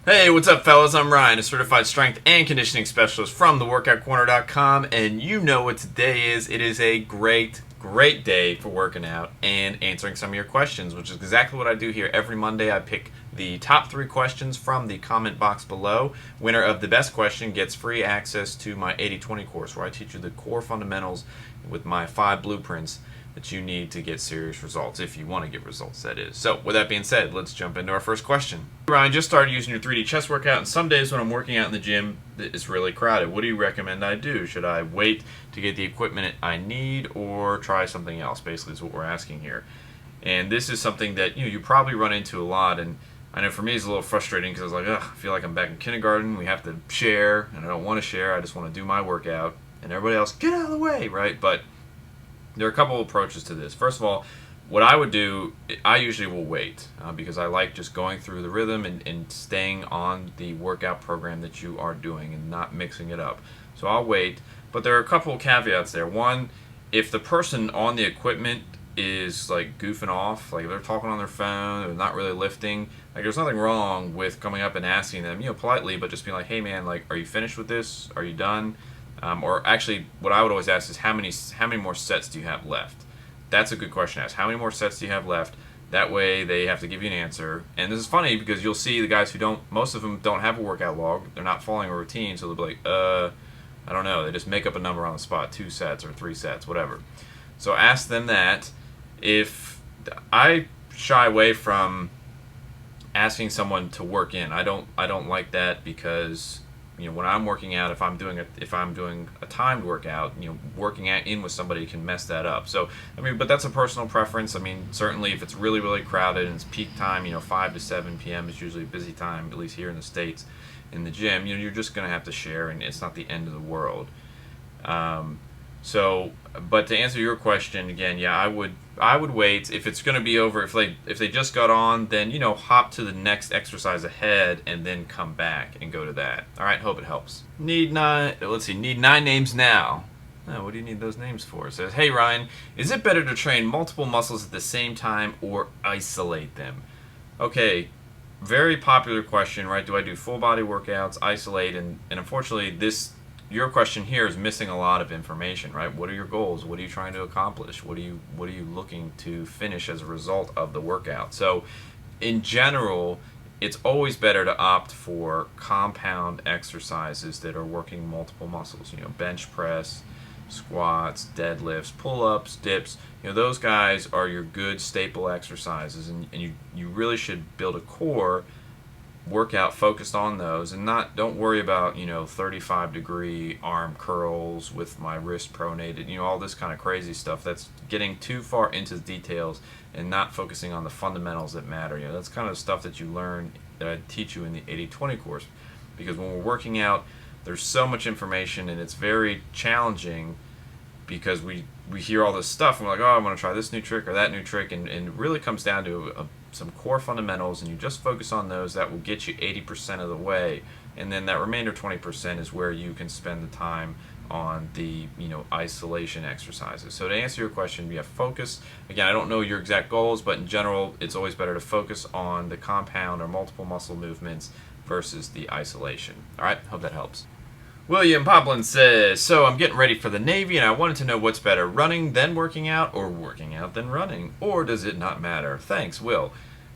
Hey, what's up, fellas? I'm Ryan, a certified strength and conditioning specialist from theworkoutcorner.com, and you know what today is. It is a great day for working out and answering some of your questions, which is exactly what I do here. Every Monday, I pick the top 3 questions from the comment box below. Winner of the best question gets free access to my 80/20 course, where I teach you the core fundamentals with my 5 blueprints that you need to get serious results, if you want to get results, that is. So, with that being said, let's jump into our first question. Ryan, just started using your 3D chest workout, and some days when I'm working out in the gym, it's really crowded. What do you recommend I do? Should I wait to get the equipment I need, or try something else? Basically, is what we're asking here. And this is something that you probably run into a lot, and I know for me it's a little frustrating because I was like, ugh, I feel like I'm back in kindergarten. We have to share, and I don't want to share. I just want to do my workout, and everybody else, get out of the way, right? But there are a couple of approaches to this. First of all, what I would do, I usually will wait because I like just going through the rhythm and staying on the workout program that you are doing and not mixing it up. So I'll wait, but there are a couple of caveats there. One, if the person on the equipment is like goofing off, like they're talking on their phone, they're not really lifting, like there's nothing wrong with coming up and asking them, politely, but just being like, hey man, like, are you finished with this? Are you done? Or actually, what I would always ask is how many more sets do you have left? That's a good question to ask. How many more sets do you have left? That way they have to give you an answer. And this is funny because you'll see the guys who most of them don't have a workout log. They're not following a routine, so they'll be like, I don't know. They just make up a number on the spot, 2 sets or 3 sets, whatever. So ask them that. If I shy away from asking someone to work in, I don't like that because when I'm working out, if I'm doing a timed workout, working out in with somebody can mess that up. So but that's a personal preference. Certainly if it's really crowded and it's peak time, 5 to 7 p.m. is usually a busy time, at least here in the States, in the gym. You're just gonna have to share, and it's not the end of the world. But to answer your question again, yeah, I would wait. If it's going to be over, if they just got on, then hop to the next exercise ahead and then come back and go to that. All right, hope it helps. Need 9 names now. Oh, what do you need those names for? It says, hey Ryan, is it better to train multiple muscles at the same time or isolate them? Okay, very popular question, right? Do I do full body workouts, isolate, and unfortunately your question here is missing a lot of information, right? What are your goals? What are you trying to accomplish? What are you looking to finish as a result of the workout? So in general, it's always better to opt for compound exercises that are working multiple muscles. Bench press, squats, deadlifts, pull-ups, dips. Those guys are your good staple exercises, and you really should build a core workout focused on those, and don't worry about 35-degree arm curls with my wrist pronated, all this kind of crazy stuff. That's getting too far into the details and not focusing on the fundamentals that matter. That's kind of stuff that you learn, that I teach you in the 80/20 course, because when we're working out, there's so much information and it's very challenging because we hear all this stuff and we're like, oh, I'm going to try this new trick or that new trick, and it really comes down to some core fundamentals, and you just focus on those. That will get you 80% of the way, and then that remainder 20% is where you can spend the time on the isolation exercises. So to answer your question, focus. Again, I don't know your exact goals, but in general, it's always better to focus on the compound or multiple muscle movements versus the isolation. All right, hope that helps. William Poplin says, so I'm getting ready for the Navy and I wanted to know what's better, running then working out or working out then running, or does it not matter? Thanks, Will.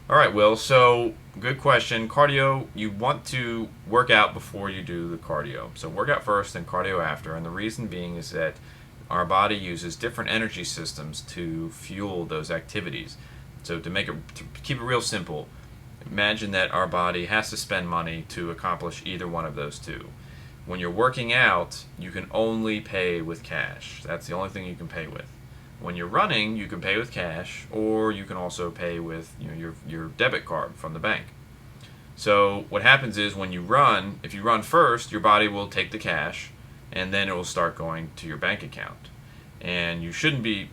All right, Will, so good question. Cardio, you want to work out before you do the cardio. So work out first and cardio after, and the reason being is that our body uses different energy systems to fuel those activities. So to keep it real simple, imagine that our body has to spend money to accomplish either one of those two. When you're working out, you can only pay with cash. That's the only thing you can pay with. When you're running, you can pay with cash, or you can also pay with your debit card from the bank. So what happens is when you run, if you run first, your body will take the cash, and then it will start going to your bank account. And you shouldn't be,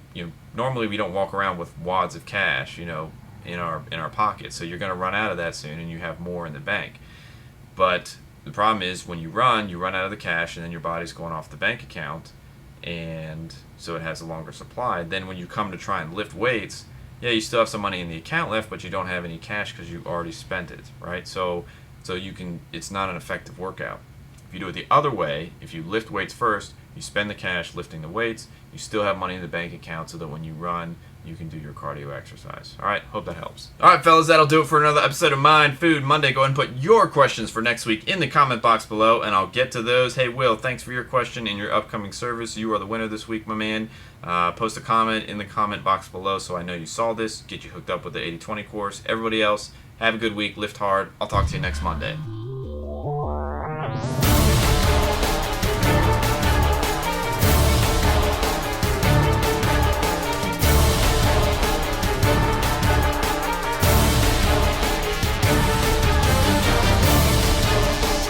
normally we don't walk around with wads of cash, in our pockets. So you're going to run out of that soon, and you have more in the bank. But the problem is when you run out of the cash, and then your body's going off the bank account, and so it has a longer supply. Then when you come to try and lift weights, yeah, you still have some money in the account left, but you don't have any cash because you already spent it, right? So So it's not an effective workout. If you do it the other way, if you lift weights first, you spend the cash lifting the weights, you still have money in the bank account so that when you run, you can do your cardio exercise. All right, hope that helps. All right, fellas, that'll do it for another episode of Mind Food Monday. Go ahead and put your questions for next week in the comment box below, and I'll get to those. Hey, Will, thanks for your question in your upcoming service. You are the winner this week, my man. Post a comment in the comment box below so I know you saw this. Get you hooked up with the 80-20 course. Everybody else, have a good week. Lift hard. I'll talk to you next Monday.